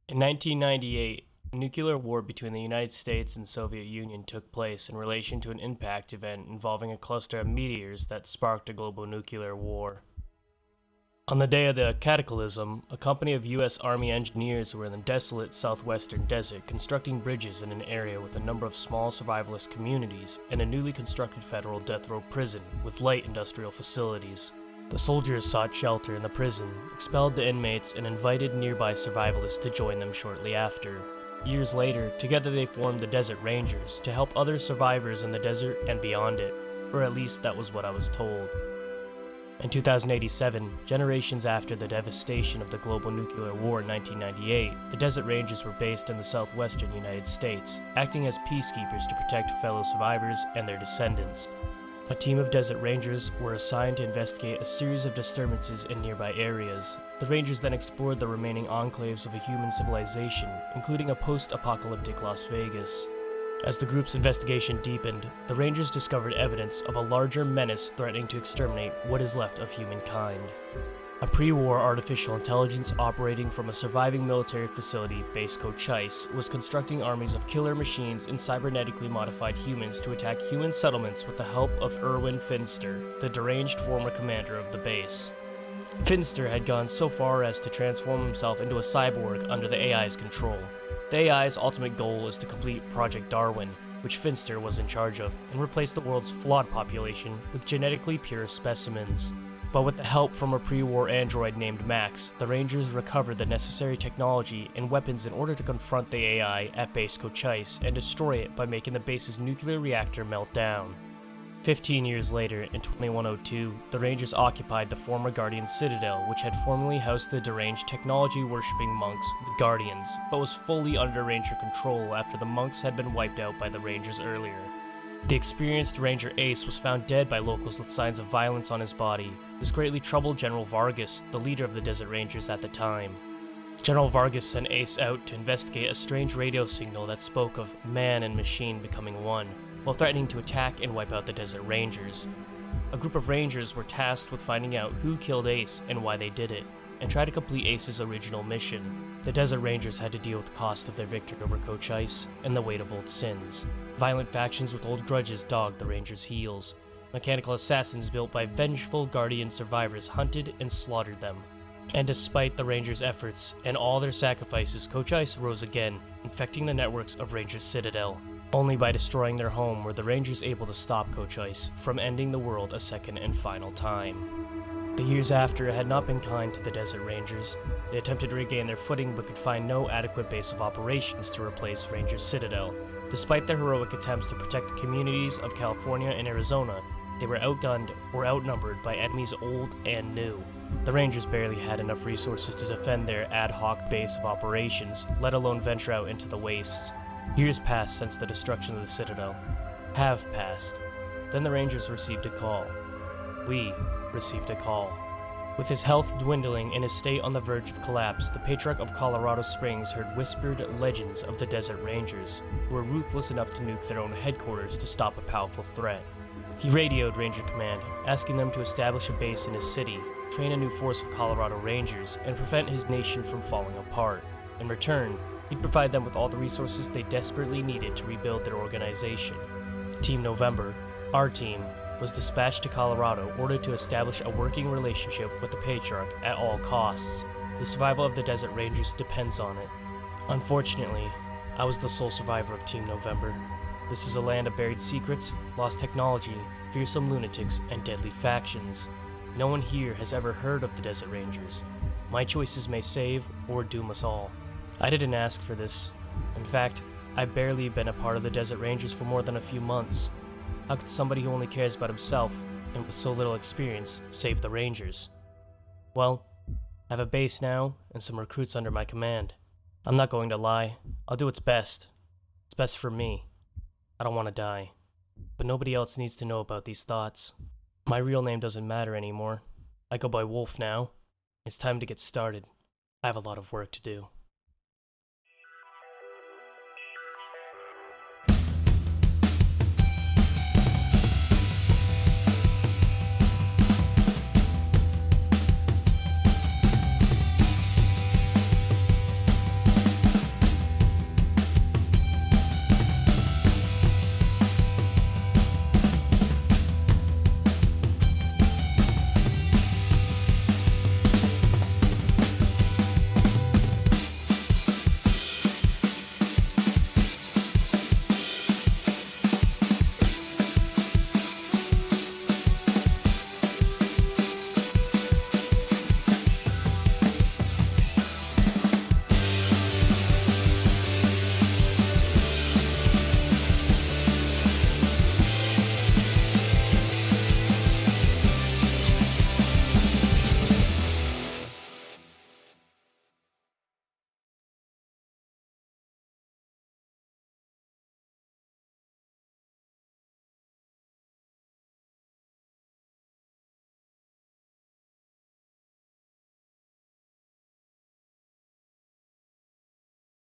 In 1998, a nuclear war between the United States and Soviet Union took place in relation to an impact event involving a cluster of meteors that sparked a global nuclear war. On the day of the cataclysm, a company of U.S. Army engineers were in the desolate southwestern desert constructing bridges in an area with a number of small survivalist communities and a newly constructed federal death row prison with light industrial facilities. The soldiers sought shelter in the prison, expelled the inmates, and invited nearby survivalists to join them shortly after. Years later, together they formed the Desert Rangers to help other survivors in the desert and beyond it, or at least that was what I was told. In 2087, generations after the devastation of the global nuclear war in 1998, the Desert Rangers were based in the southwestern United States, acting as peacekeepers to protect fellow survivors and their descendants. A team of Desert Rangers were assigned to investigate a series of disturbances in nearby areas. The Rangers then explored the remaining enclaves of a human civilization, including a post-apocalyptic Las Vegas. As the group's investigation deepened, the Rangers discovered evidence of a larger menace threatening to exterminate what is left of humankind. A pre-war artificial intelligence operating from a surviving military facility, Base Cochise, was constructing armies of killer machines and cybernetically modified humans to attack human settlements with the help of Erwin Finster, the deranged former commander of the base. Finster had gone so far as to transform himself into a cyborg under the AI's control. The AI's ultimate goal is to complete Project Darwin, which Finster was in charge of, and replace the world's flawed population with genetically pure specimens. But with the help from a pre-war android named Max, the Rangers recovered the necessary technology and weapons in order to confront the AI at Base Cochise and destroy it by making the base's nuclear reactor melt down. 15 years later, in 2102, the Rangers occupied the former Guardian Citadel, which had formerly housed the deranged technology-worshipping monks, the Guardians, but was fully under Ranger control after the monks had been wiped out by the Rangers earlier. The experienced Ranger Ace was found dead by locals with signs of violence on his body. This greatly troubled General Vargas, the leader of the Desert Rangers at the time. General Vargas sent Ace out to investigate a strange radio signal that spoke of man and machine becoming one, while threatening to attack and wipe out the Desert Rangers. A group of Rangers were tasked with finding out who killed Ace and why they did it, and try to complete Ace's original mission. The Desert Rangers had to deal with the cost of their victory over Cochise and the weight of old sins. Violent factions with old grudges dogged the Rangers' heels. Mechanical assassins built by vengeful Guardian survivors hunted and slaughtered them. And despite the Rangers' efforts and all their sacrifices, Cochise rose again, infecting the networks of Rangers' Citadel. Only by destroying their home were the Rangers able to stop Cochise from ending the world a second and final time. The years after had not been kind to the Desert Rangers. They attempted to regain their footing but could find no adequate base of operations to replace Rangers' Citadel. Despite their heroic attempts to protect the communities of California and Arizona, they were outgunned or outnumbered by enemies old and new. The Rangers barely had enough resources to defend their ad hoc base of operations, let alone venture out into the wastes. Years passed since the destruction of the Citadel. Have passed. Then the Rangers received a call. We received a call. With his health dwindling and his state on the verge of collapse, the Patriarch of Colorado Springs heard whispered legends of the Desert Rangers, who were ruthless enough to nuke their own headquarters to stop a powerful threat. He radioed Ranger Command, asking them to establish a base in his city, train a new force of Colorado Rangers, and prevent his nation from falling apart. In return, he'd provide them with all the resources they desperately needed to rebuild their organization. Team November, our team, was dispatched to Colorado, ordered to establish a working relationship with the Patriarch at all costs. The survival of the Desert Rangers depends on it. Unfortunately, I was the sole survivor of Team November. This is a land of buried secrets, lost technology, fearsome lunatics, and deadly factions. No one here has ever heard of the Desert Rangers. My choices may save or doom us all. I didn't ask for this. In fact, I've barely been a part of the Desert Rangers for more than a few months. How could somebody who only cares about himself, and with so little experience, save the Rangers? Well, I have a base now, and some recruits under my command. I'm not going to lie. I'll do what's best. It's best for me. I don't want to die. But nobody else needs to know about these thoughts. My real name doesn't matter anymore. I go by Wolf now. It's time to get started. I have a lot of work to do.